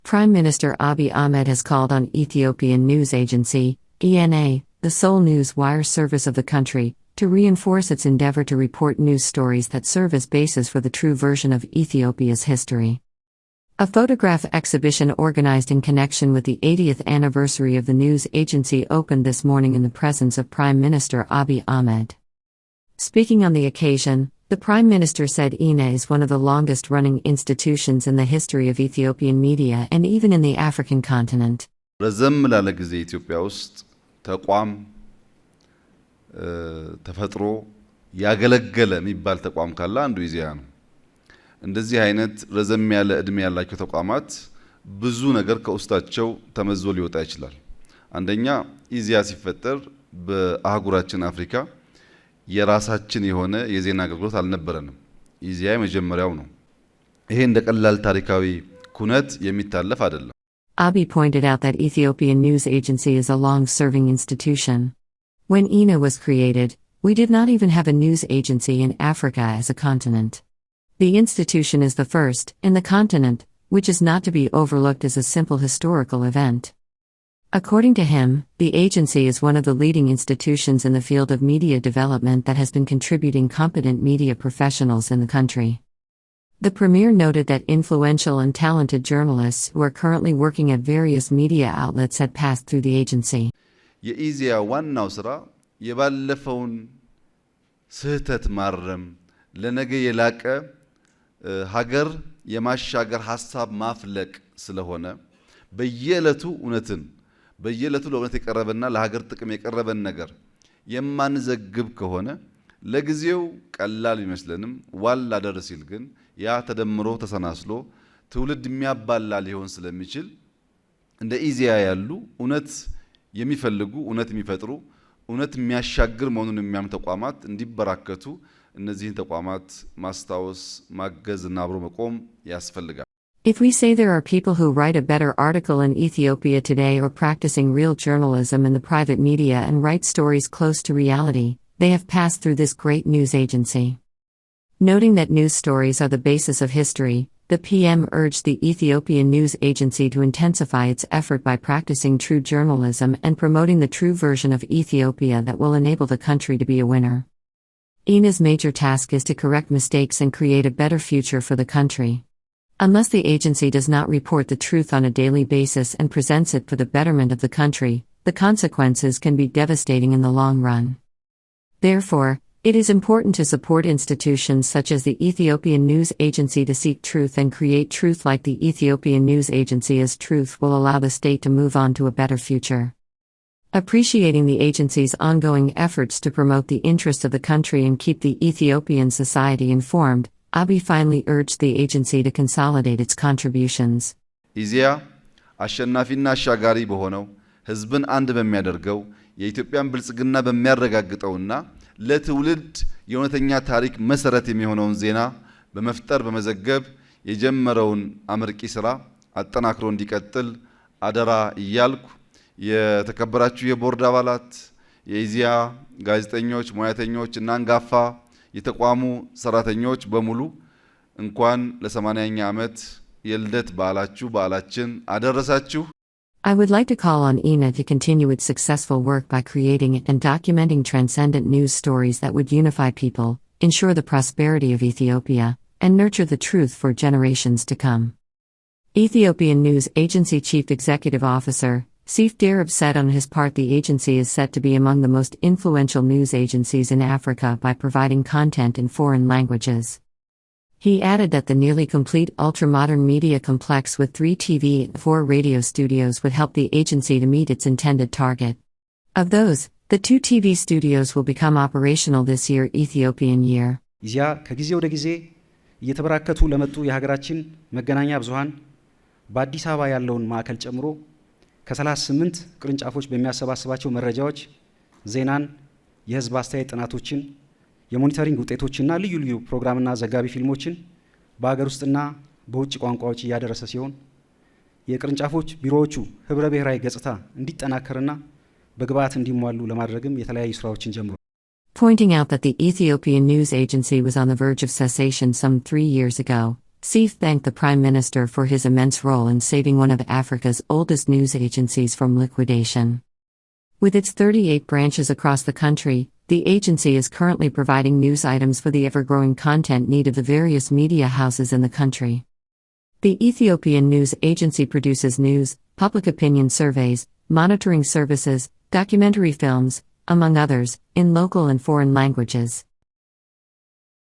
Prime Minister Abiy Ahmed has called on Ethiopian News Agency, ENA, the sole news wire service of the country, to reinforce its endeavor to report news stories that serve as basis for the true version of Ethiopia's history. A photograph exhibition organized in connection with the 80th anniversary of the news agency opened this morning in the presence of Prime Minister Abiy Ahmed. Speaking on the occasion, the Prime Minister said ENA is one of the longest-running institutions in the history of Ethiopian media and even in the African continent. ረዘም ላለ ጊዜ ኢትዮጵያ ውስጥ ተቋም ተፈጥሮ ያገለገለ የሚባል ተቋም ካለ አንዱ ኢዜአ ነው። እንደዚህ አይነት ረዘም ያለ እድሜ ያላቸው ተቋማት ብዙ ነገር ከውስጣቸው ተመዞ ሊወጣ ይችላል። አንደኛ ኢዜአ ሲፈጠር በአህጉራችን አፍሪካ የራሳችን የሆነ የዜና አገልግሎት አልነበረንም። ኢዜአ መጀመሪያው ነው። ይሄ እንደ ቀላል ታሪካዊ ኩነት የሚታለፍ አይደለም። Abiy pointed out that Ethiopian News Agency is a long-serving institution. When ENA was created, we did not even have a news agency in Africa as a continent. The institution is the first in the continent, which is not to be overlooked as a simple historical event. According to him, the agency is one of the leading institutions in the field of media development that has been contributing competent media professionals in the country. The Premier noted that influential and talented journalists who are currently working at various media outlets had passed through the agency. የኢዜአ ዋናው ስራ የባለፈውን ስህተት ማረም ለነገ የላቀ ሀገር የማሻገር ሐሳብ ማፍለቅ ስለሆነ በየዕለቱ ለእውነት የቀረበና ለሀገር ጥቅም የቀረበን ነገር የማንዘግብ ከሆነ ለጊዜው ቀላል ይመስለንም ዋላ ደረስ ሲል ግን ያ ተደምሮ ተሰናስሎ ትውልድ የሚያባላ ሊሆን ስለሚችል እንደ ኢዜአ ያሉ እውነት የሚፈልጉ እውነት የሚፈጥሩ እውነት የሚያሻግር መሆኑን የሚያምኑ ተቋማት እንዲበራከቱ እነዚህን ተቋማት ማስታወስ ማገዝና አብሮ መቆም ያስፈልጋል። If we say there are people who write a better article in Ethiopia today or practicing real journalism in the private media and write stories close to reality, they have passed through this great news agency. Noting that news stories are the basis of history, the PM urged the Ethiopian News Agency to intensify its effort by practicing true journalism and promoting the true version of Ethiopia that will enable the country to be a winner. ENA's major task is to correct mistakes and create a better future for the country. Unless the agency does not report the truth on a daily basis and presents it for the betterment of the country, the consequences can be devastating in the long run. Therefore, it is important to support institutions such as the Ethiopian News Agency to seek truth and create truth like the Ethiopian News Agency, as truth will allow the state to move on to a better future. Appreciating the agency's ongoing efforts to promote the interests of the country and keep the Ethiopian society informed, Abiy finally urged the agency to consolidate its contributions. ኢዜአ አሸናፊና አሻጋሪ በሆነው ህዝብን አንድ በሚያደርገው የኢትዮጵያን ብልጽግና በሚያረጋግጠውና ለትውልድ የእውነተኛ ታሪክ መሰረት የሚሆነውን ዜና በመፍጠር በመዘገብ የጀመረውን አመርቂ ስራ አጠናክሮ እንዲቀጥል አደራ እያልኩ የተከበራችሁ የቦርድ አባላት፣ የኢዜአ ጋዜጠኞች፣ ሙያተኞች እና አንጋፋ የተቋሙ ሰራተኞች በሙሉ እንኳን ለ80ኛ ዓመት የልደት በዓላችን አደረሳችሁ። I would like to call on ENA to continue its successful work by creating and documenting transcendent news stories that would unify people, ensure the prosperity of Ethiopia, and nurture the truth for generations to come. Ethiopian News Agency Chief Executive Officer Sif Darab said on his part the agency is set to be among the most influential news agencies in Africa by providing content in foreign languages. He added that the nearly complete ultra-modern media complex with 3 TV and 4 radio studios would help the agency to meet its intended target. Of those, the 2 TV studios will become operational this year, Ethiopian year. ኢዜአ ከጊዜ ወደ ጊዜ እየተበራከቱ ለመጡ የሀገራችን መገናኛ ብዙሃን በአዲስ አበባ ያለውን ማዕከል ጨምሮ ከ38 ቅርንጫፎች በሚያሰባስባቸው መረጃዎች፣ ዜናን፣ የህዝብ አስተያየት ጥናቶችን፣ የሞኒተሪንግ ውጤቶችና ልዩ ልዩ ፕሮግራምና ዘጋቢ ፊልሞችን በአገር ውስጥና በውጭ ቋንቋዎች እያደረሰ ሲሆን የቅርንጫፎች ቢሮዎቹ ህብረ ብሔራዊ ገጽታ እንዲጠናከርና በግብዓት እንዲሟሉ ለማድረግም የተለያዩ ስራዎችን ጀምሯል። Pointing out that the Ethiopian News Agency was on the verge of cessation some 3 years ago, CIF thanked the Prime Minister for his immense role in saving one of Africa's oldest news agencies from liquidation. With its 38 branches across the country, the agency is currently providing news items for the ever-growing content need of the various media houses in the country. The Ethiopian News Agency produces news, public opinion surveys, monitoring services, documentary films, among others, in local and foreign languages.